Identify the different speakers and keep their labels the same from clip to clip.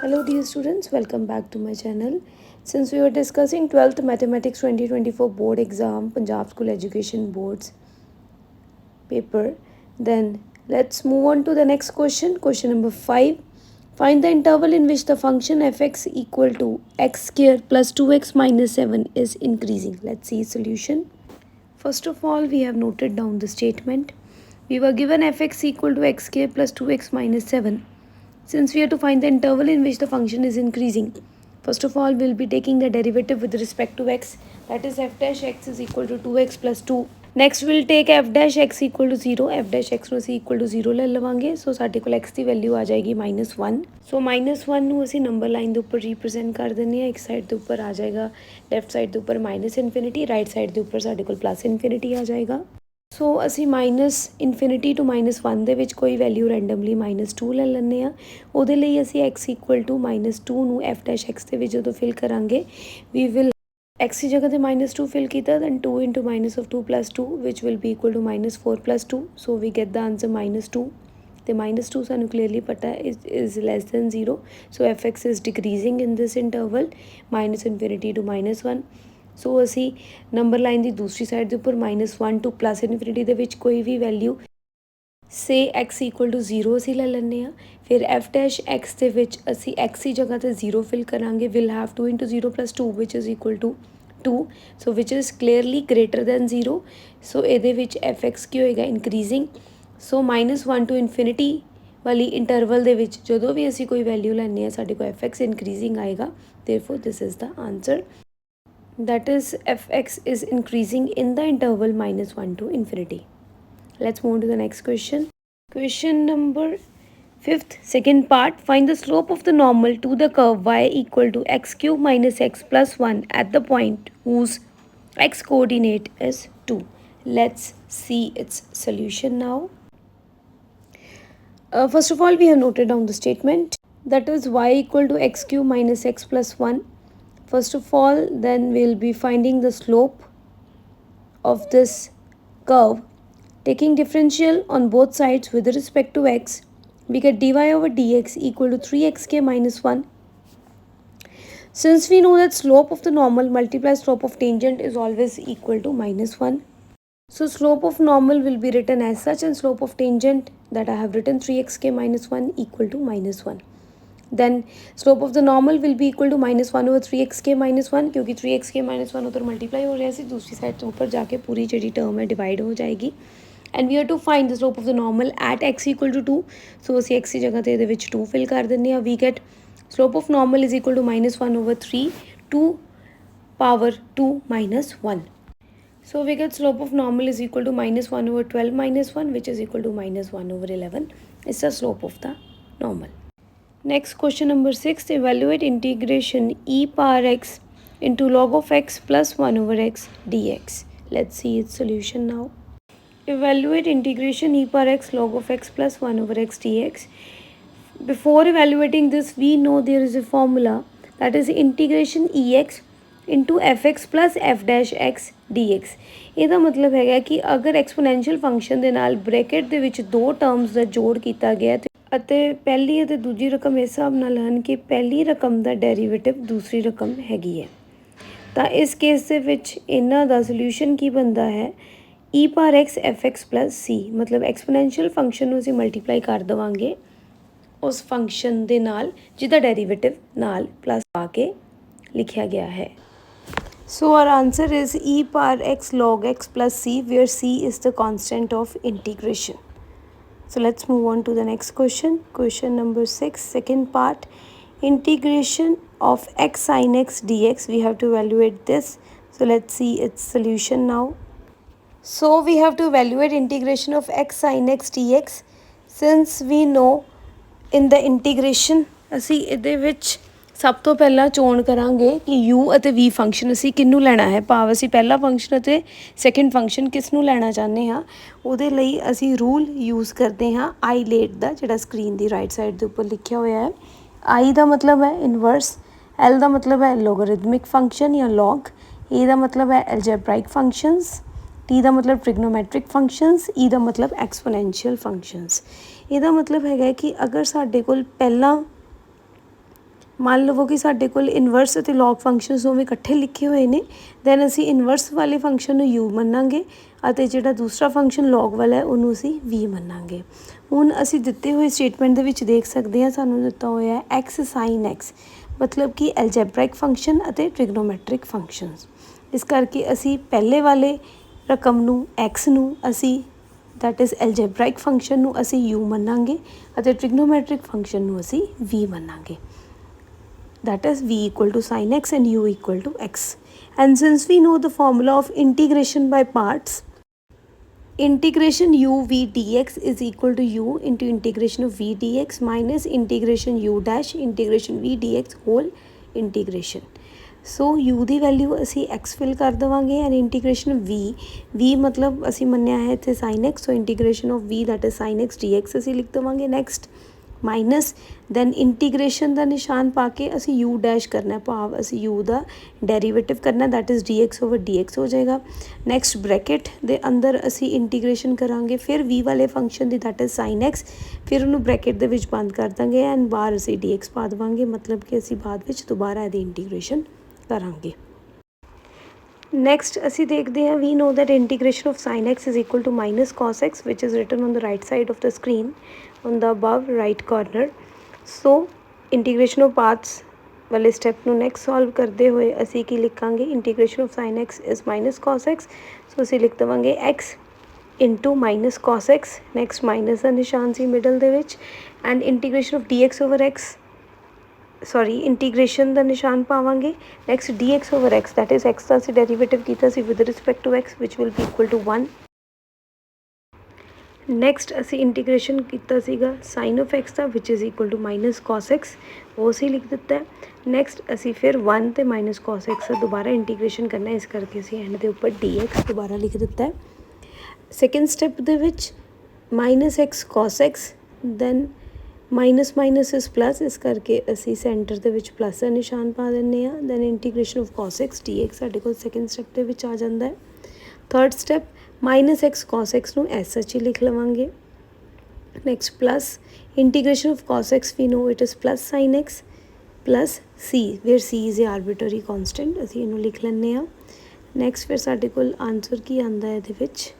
Speaker 1: Hello dear students, welcome back to my channel. Since we were discussing 12th Mathematics 2024 board exam, Punjab School Education Board's paper, then let's move on to the next question. Question number 5. Find the interval in which the function fx equal to x square plus 2x minus 7 is increasing. Let's see solution. First of all, we have noted down the statement. We were given fx equal to x square plus 2x minus 7. Since we have to find the interval in which the function is increasing, first of all, we'll be taking the derivative with respect to x, that is f dash x is equal to 2x plus 2. Next, we'll take f dash x equal to 0, f dash x ਨੂੰ ਅਸੀਂ equal to 0 ਲੈ ਲਵਾਂਗੇ। ਸੋ ਸਾਡੇ ਕੋਲ x ਦੀ value ਆ ਜਾਏਗੀ -1। ਸੋ -1 ਨੂੰ ਅਸੀਂ ਨੰਬਰ ਲਾਈਨ ਦੇ ਉੱਪਰ ਰਿਪਰੈਜ਼ੈਂਟ ਕਰ ਦਿੰਦੇ ਹਾਂ। ਇੱਕ ਸਾਈਡ ਦੇ ਉੱਪਰ ਆ ਜਾਏਗਾ ਲੈਫਟ ਸਾਈਡ ਦੇ ਉੱਪਰ -ਇਨਫਿਨਿਟੀ, ਰਾਈਟ ਸਾਈਡ ਦੇ ਉੱਪਰ ਸਾਡੇ ਕੋਲ +ਇਨਫਿਨਿਟੀ ਆ ਜਾਏਗਾ। ਸੋ ਅਸੀਂ -ਇਨਫਿਨਿਟੀ ਟੂ -1 ਦੇ ਵਿੱਚ ਕੋਈ ਵੈਲਿਊ ਰੈਂਡਮਲੀ -2 ਲੈ ਲੈਂਦੇ ਹਾਂ। ਉਹਦੇ ਲਈ ਅਸੀਂ x ਇਕੁਅਲ ਟੂ -2 ਨੂੰ f ਡੈਸ਼ x ਦੇ ਵਿੱਚ ਜਦੋਂ ਫਿਲ ਕਰਾਂਗੇ, ਵੀ ਵਿਲ x ਦੀ ਜਗ੍ਹਾ 'ਤੇ -2 ਫਿਲ ਕੀਤਾ, then 2 into -2 + 2 which will be equal to -4 + 2। So we get the answer -2 ਅਤੇ -2 ਸਾਨੂੰ ਕਲੀਅਰਲੀ ਪਤਾ is less than 0। So fx is decreasing in this interval -infinity to -1। So ਅਸੀਂ number line ਦੀ ਦੂਸਰੀ side ਦੇ ਉੱਪਰ -1 ਟੂ +ਇਨਫਿਨਿਟੀ ਦੇ ਵਿੱਚ ਕੋਈ ਵੀ value say x equal to 0 ਅਸੀਂ ਲੈ ਲੈਂਦੇ ਹਾਂ। ਫਿਰ f ਡੈਸ਼ x ਦੇ ਵਿੱਚ ਅਸੀਂ x ਦੀ ਜਗ੍ਹਾ 'ਤੇ 0 ਫਿਲ ਕਰਾਂਗੇ, will have 2 into 0 + 2 which is equal to 2। So which is clearly greater than 0। So ਇਹਦੇ ਵਿੱਚ fx ਕੀ ਹੋਏਗਾ, ਇਨਕਰੀਜ਼ਿੰਗ। ਸੋ -1 ਟੂ ਇਨਫਿਨਿਟੀ ਵਾਲੀ ਇੰਟਰਵਲ ਦੇ ਵਿੱਚ ਜਦੋਂ ਵੀ ਅਸੀਂ ਕੋਈ ਵੈਲਿਊ ਲੈਂਦੇ ਹਾਂ, ਸਾਡੇ ਕੋਲ fx ਇਨਕਰੀਜ਼ਿੰਗ ਆਏਗਾ। Therefore this is the answer, that is fx is increasing in the interval -1 to infinity. Let's move to the next question. Question number 5th, second part. Find the slope of the normal to the curve y equal to x cube minus x plus 1 at the point whose x coordinate is 2. Let's see its solution now. First of all, we have noted down the statement, that is y equal to x cube minus x plus 1. First of all, then we'll be finding the slope of this curve. Taking differential on both sides with respect to x, we get dy over dx equal to 3xk minus 1. Since we know that slope of the normal multiplies slope of tangent is always equal to -1. So slope of normal will be written as such, and slope of tangent that I have written 3xk minus 1 equal to -1. Then slope of the normal will be equal to -1 over 3xk minus 1, क्योंकि 3xk minus 1 उधर multiply हो रहा है, दूसरी side तो ऊपर जाके पूरी जी टर्म है डिवाइड हो जाएगी। And we are to find the slope of the normal at x equal to 2। So ਅਸੀਂ x ਦੀ ਜਗ੍ਹਾ 'ਤੇ ਇਹਦੇ ਵਿੱਚ 2 ਫਿਲ ਕਰ ਦਿੰਦੇ ਹਾਂ। We get slope of normal is equal to -1 over 3 2 power 2 - 1। So we get slope of normal is equal to -1 over 12 minus 1, which is equal to -1 over 11. It's the slope of the normal. Next, question number 6. Evaluate integration e power x into log of x plus 1 over x dx. Let's see its solution now. Evaluate integration e power x log of x plus 1 over x dx. Before evaluating this, we know there is a formula, that is integration ex into fx plus f dash x dx. ਇਹਦਾ ਮਤਲਬ ਹੈਗਾ ਕਿ ਅਗਰ ਐਕਸਪੋਨੈਂਸ਼ੀਅਲ function ਦੇ ਨਾਲ bracket ਦੇ ਵਿੱਚ ਦੋ ਟਰਮਸ ਦਾ ਜੋੜ ਕੀਤਾ ਗਿਆ ਅਤੇ ਪਹਿਲੀ ਅਤੇ ਦੂਜੀ ਰਕਮ ਇਸ ਹਿਸਾਬ ਨਾਲ ਹਨ ਕਿ ਪਹਿਲੀ ਰਕਮ ਦਾ ਡੈਰੀਵੇਟਿਵ ਦੂਸਰੀ ਰਕਮ ਹੈਗੀ ਹੈ, ਤਾਂ ਇਸ ਕੇਸ ਦੇ ਵਿੱਚ ਇਹਨਾਂ ਦਾ ਸੋਲਿਊਸ਼ਨ ਕੀ ਬਣਦਾ ਹੈ, e power x fx plus c। ਮਤਲਬ ਐਕਸਪੋਨੈਂਸ਼ੀਅਲ ਫੰਕਸ਼ਨ ਨੂੰ ਅਸੀਂ ਮਲਟੀਪਲਾਈ ਕਰ ਦੇਵਾਂਗੇ ਉਸ ਫੰਕਸ਼ਨ ਦੇ ਨਾਲ ਜਿਹਦਾ ਡੈਰੀਵੇਟਿਵ ਨਾਲ ਪਲੱਸ ਪਾ ਕੇ ਲਿਖਿਆ ਗਿਆ ਹੈ। So our answer is e power x log x plus c, where c is the constant of integration. So let's move on to the next question. Question number 6, second part. Integration of x sin x dx. We have to evaluate this. So let's see its solution now. So we have to evaluate integration of x sin x dx. Since we know in the integration ਅਸੀਂ ਇਹਦੇ ਵਿੱਚ ਸਭ ਤੋਂ ਪਹਿਲਾਂ ਚੋਣ ਕਰਾਂਗੇ ਕਿ u ਅਤੇ v ਫੰਕਸ਼ਨ ਅਸੀਂ ਕਿਹਨੂੰ ਲੈਣਾ ਹੈ, ਭਾਵ ਅਸੀਂ ਪਹਿਲਾ ਫੰਕਸ਼ਨ ਅਤੇ ਸੈਕਿੰਡ ਫੰਕਸ਼ਨ ਕਿਸ ਨੂੰ ਲੈਣਾ ਚਾਹੁੰਦੇ ਹਾਂ। ਉਹਦੇ ਲਈ ਅਸੀਂ ਰੂਲ ਯੂਜ਼ ਕਰਦੇ ਹਾਂ ਆਈਲੇਟ ਦਾ, ਜਿਹੜਾ ਸਕਰੀਨ ਦੀ ਰਾਈਟ ਸਾਈਡ ਦੇ ਉੱਪਰ ਲਿਖਿਆ ਹੋਇਆ ਹੈ। i ਦਾ ਮਤਲਬ ਹੈ ਇਨਵਰਸ, l ਦਾ ਮਤਲਬ ਹੈ ਲੋਗਰਿਥਮਿਕ ਫੰਕਸ਼ਨ ਜਾਂ log, a ਦਾ ਮਤਲਬ ਹੈ ਐਲਜੈਬਰਾਇਕ ਫੰਕਸ਼ਨਸ, t ਦਾ ਮਤਲਬ ਟ੍ਰਿਗਨੋਮੈਟ੍ਰਿਕ ਫੰਕਸ਼ਨਸ, e ਦਾ ਮਤਲਬ ਐਕਸਪੋਨੈਂਸ਼ੀਅਲ ਫੰਕਸ਼ਨਸ। ਇਹਦਾ ਮਤਲਬ ਹੈਗਾ ਕਿ ਅਗਰ ਸਾਡੇ ਕੋਲ ਪਹਿਲਾਂ ਮੰਨ ਲਵੋ ਕਿ ਸਾਡੇ ਕੋਲ ਇਨਵਰਸ ਅਤੇ ਲੌਗ ਫੰਕਸ਼ਨਸ ਦੋਵੇਂ ਇਕੱਠੇ ਲਿਖੇ ਹੋਏ ਨੇ, ਦੈਨ ਅਸੀਂ ਇਨਵਰਸ ਵਾਲੇ ਫੰਕਸ਼ਨ ਨੂੰ u ਮੰਨਾਂਗੇ ਅਤੇ ਜਿਹੜਾ ਦੂਸਰਾ ਫੰਕਸ਼ਨ ਲੌਗ ਵਾਲਾ ਹੈ ਉਹਨੂੰ ਅਸੀਂ v ਮੰਨਾਂਗੇ। ਹੁਣ ਅਸੀਂ ਦਿੱਤੇ ਹੋਏ ਸਟੇਟਮੈਂਟ ਦੇ ਵਿੱਚ ਦੇਖ ਸਕਦੇ ਹਾਂ ਸਾਨੂੰ ਦਿੱਤਾ ਹੋਇਆ ਹੈ x sin x, ਮਤਲਬ ਕਿ ਐਲਜੈਬਰਾਇਕ ਫੰਕਸ਼ਨ ਅਤੇ ਟ੍ਰਿਗਨੋਮੈਟ੍ਰਿਕ ਫੰਕਸ਼ਨਸ। ਇਸ ਕਰਕੇ ਅਸੀਂ ਪਹਿਲੇ ਵਾਲੇ ਰਕਮ ਨੂੰ x ਨੂੰ ਅਸੀਂ ਦੈਟ ਇਜ਼ ਐਲਜੈਬਰਾਇਕ ਫੰਕਸ਼ਨ ਨੂੰ ਅਸੀਂ u ਮੰਨਾਂਗੇ ਅਤੇ ਟ੍ਰਿਗਨੋਮੈਟ੍ਰਿਕ ਫੰਕਸ਼ਨ ਨੂੰ ਅਸੀਂ v ਮੰਨਾਂਗੇ। That is v equal to sin x and u equal to x. And since we know the formula of integration by parts, integration u v dx is equal to u into integration of v dx minus integration u dash integration v dx whole integration. So u the value ਅਸੀਂ x fill ਕਰ ਦੇਵਾਂਗੇ and integration v ਮਤਲਬ ਅਸੀਂ ਮੰਨਿਆ ਹੈ ਇੱਥੇ sin x, so integration of v that is sin x dx ਅਸੀਂ ਲਿਖ ਦੇਵਾਂਗੇ। ਨੈਕਸਟ ਮਾਈਨਸ ਦੈਨ ਇੰਟੀਗ੍ਰੇਸ਼ਨ ਦਾ ਨਿਸ਼ਾਨ ਪਾ ਕੇ ਅਸੀਂ u ਡੈਸ਼ ਕਰਨਾ, ਭਾਵ ਅਸੀਂ u ਦਾ ਡੈਰੀਵੇਟਿਵ ਕਰਨਾ, that is dx over dx ਹੋ ਜਾਏਗਾ। ਨੈਕਸਟ ਬ੍ਰੈਕਟ ਦੇ ਅੰਦਰ ਅਸੀਂ ਇੰਟੀਗ੍ਰੇਸ਼ਨ ਕਰਾਂਗੇ ਫਿਰ v ਵਾਲੇ function the that is sin x, ਫਿਰ ਉਹਨੂੰ ਬ੍ਰੈਕਟ ਦੇ ਵਿੱਚ ਬੰਦ ਕਰ ਦਾਂਗੇ ਐਂਡ ਬਾਹਰ ਅਸੀਂ dx ਪਾ ਦੇਵਾਂਗੇ, ਮਤਲਬ ਕਿ ਅਸੀਂ ਬਾਅਦ ਵਿੱਚ ਦੁਬਾਰਾ ਇਹਦੀ ਇੰਟੀਗ੍ਰੇਸ਼ਨ ਕਰਾਂਗੇ। ਨੈਕਸਟ ਅਸੀਂ ਦੇਖਦੇ ਹਾਂ we know that integration of sin x is equal to minus cos x which is written on the right side of the screen on the above right corner. So integration of paths ਵਾਲੇ step ਨੂੰ next solve ਕਰਦੇ ਹੋਏ ਅਸੀਂ ਕੀ ਲਿਖਾਂਗੇ, integration of sin x is minus cos x, so ਅਸੀਂ ਲਿਖ ਦੇਵਾਂਗੇ x into minus cos x, next minus ਦਾ ਨਿਸ਼ਾਨ ਸੀ ਮਿਡਲ ਦੇ ਵਿੱਚ and integration of dx over x, sorry integration ਦਾ ਨਿਸ਼ਾਨ ਪਾਵਾਂਗੇ। Next dx over x that is x ਦਾ ਅਸੀਂ ਡੈਰੀਵੇਟਿਵ ਕੀਤਾ ਸੀ with respect to x which will be equal to 1। Next ਅਸੀਂ ਇੰਟੀਗ੍ਰੇਸ਼ਨ ਕੀਤਾ ਸੀਗਾ ਸਾਈਨ ਆਫ x ਦਾ which is equal to minus cos x, ਉਹ ਅਸੀਂ ਲਿਖ ਦਿੱਤਾ। ਨੈਕਸਟ ਅਸੀਂ ਫਿਰ 1 ਅਤੇ ਮਾਈਨਸ cos x ਦਾ ਦੁਬਾਰਾ ਇੰਟੀਗ੍ਰੇਸ਼ਨ ਕਰਨਾ, ਇਸ ਕਰਕੇ ਅਸੀਂ ਐਂਡ ਦੇ ਉੱਪਰ dx ਦੁਬਾਰਾ ਲਿਖ ਦਿੱਤਾ। ਸੈਕਿੰਡ ਸਟੈਪ ਦੇ ਵਿੱਚ minus x cos x then minus minus is plus, ਇਸ ਕਰਕੇ ਅਸੀਂ ਸੈਂਟਰ ਦੇ ਵਿੱਚ ਪਲੱਸ ਦਾ ਨਿਸ਼ਾਨ ਪਾ ਦਿੰਦੇ ਹਾਂ। Then integration of cos x dx ਸਾਡੇ ਕੋਲ ਸੈਕਿੰਡ ਸਟੈਪ ਦੇ ਵਿੱਚ ਆ ਜਾਂਦਾ ਹੈ। Third step minus x cos x ਨੂੰ ਐਸ ਐਚ ਹੀ ਲਿਖ ਲਵਾਂਗੇ। Next plus integration of cos x we know it is plus sin x plus c where c is a arbitrary constant, ਅਸੀਂ ਇਹਨੂੰ ਲਿਖ ਲੈਂਦੇ ਹਾਂ। ਨੈਕਸਟ ਫਿਰ ਸਾਡੇ ਕੋਲ ਆਨਸਰ ਕੀ ਆਉਂਦਾ ਇਹਦੇ ਵਿੱਚ,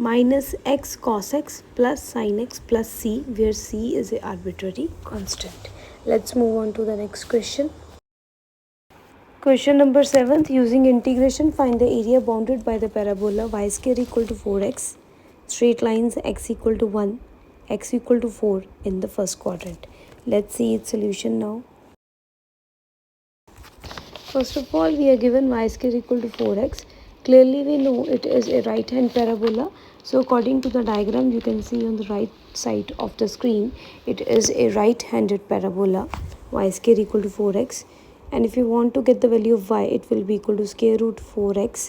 Speaker 1: minus x cos x plus sin x plus c where c is a arbitrary constant. Let's move on to the next question. Question number 7th, using integration find the area bounded by the parabola y square equal to 4x, straight lines x equal to 1, x equal to 4 in the first quadrant. Let's see its solution now. First of all, we are given y square equal to 4x. Clearly we know it is a right hand parabola, so according to the diagram you can see on the right side of the screen it is a right handed parabola, y square equal to 4x, and if you want to get the value of y it will be equal to square root 4x.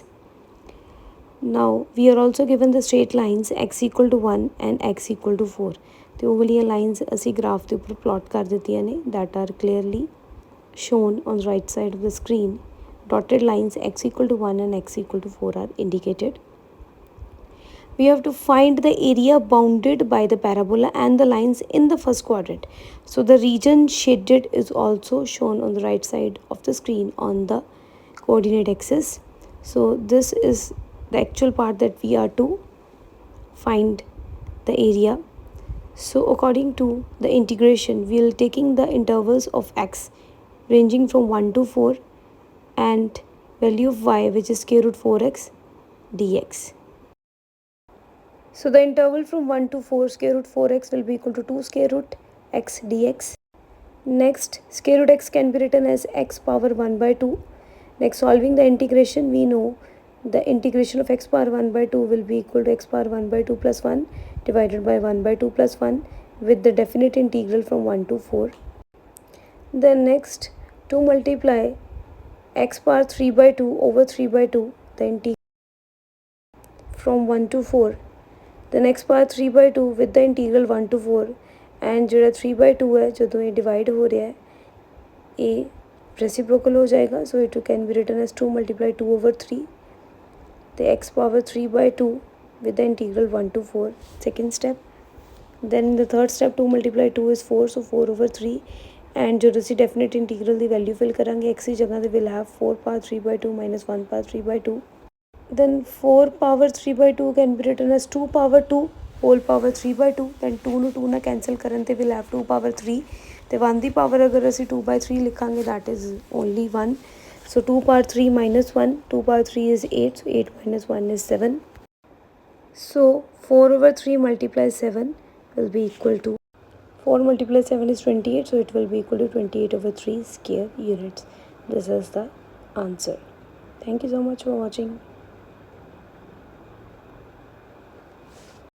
Speaker 1: Now we are also given the straight lines x equal to 1 and x equal to 4, ਤੇ ਉਹ ਵਾਲੀਆਂ lines ਅਸੀਂ graph ਦੇ ਉੱਪਰ plot ਕਰ ਦਿੱਤੀਆਂ ਨੇ, that are clearly shown on the right side of the screen. Dotted lines x equal to 1 and x equal to 4 are indicated. We have to find the area bounded by the parabola and the lines in the first quadrant. So the region shaded is also shown on the right side of the screen on the coordinate axis. So this is the actual part that we are to find the area. So according to the integration, we will taking the intervals of x ranging from 1 to 4 and value of y which is square root 4x dx. So the interval from 1 to 4 square root 4x will be equal to 2 square root x dx. Next square root x can be written as x power 1 by 2. Next solving the integration, we know the integration of x power 1 by 2 will be equal to x power 1 by 2 plus 1 divided by 1 by 2 plus 1 with the definite integral from 1 to 4. Then next to multiply x power 3 by 2 over 3 by 2, the integral from 1 to 4, then x power 3 by 2 with the integral 1 to 4 and ਜਿਹੜਾ 3 by 2 ਹੈ ਜਦੋਂ ਇਹ divide ਹੋ ਰਿਹਾ ਹੈ ਇਹ reciprocal ਹੋ ਜਾਏਗਾ, so it can be written as 2 multiply 2 over 3 ਤੇ x power 3 by 2 with the integral 1 to 4, second step. Then in the third step 2 multiply 2 is 4, so 4 over 3 and जो ਅਸੀਂ डेफिनेट इंटीग्रल ਦੀ value fill करांगे x की जगह ਤੇ we'll have 4 power 3/2 minus 1 power 3/2. Then 4 power 3/2 can be written as 2 power 2 whole power 3/2. Then 2 ਨੂੰ 2 ਨਾਲ cancel ਕਰਨ ਤੇ we'll have 2 power 3 ਤੇ 1 ਦੀ ਪਾਵਰ ਅਗਰ ਅਸੀਂ 2/3 ਲਿਖਾਂਗੇ that is only 1. So 2 power 3 minus 1, 2 power 3 is 8, so 8 minus 1 is 7. So 4 over 3 multiplies 7 will be equal to 4 multiplies 7 is 28, so it will be equal to 28 over 3 square units. This is the answer. Thank you so much for watching.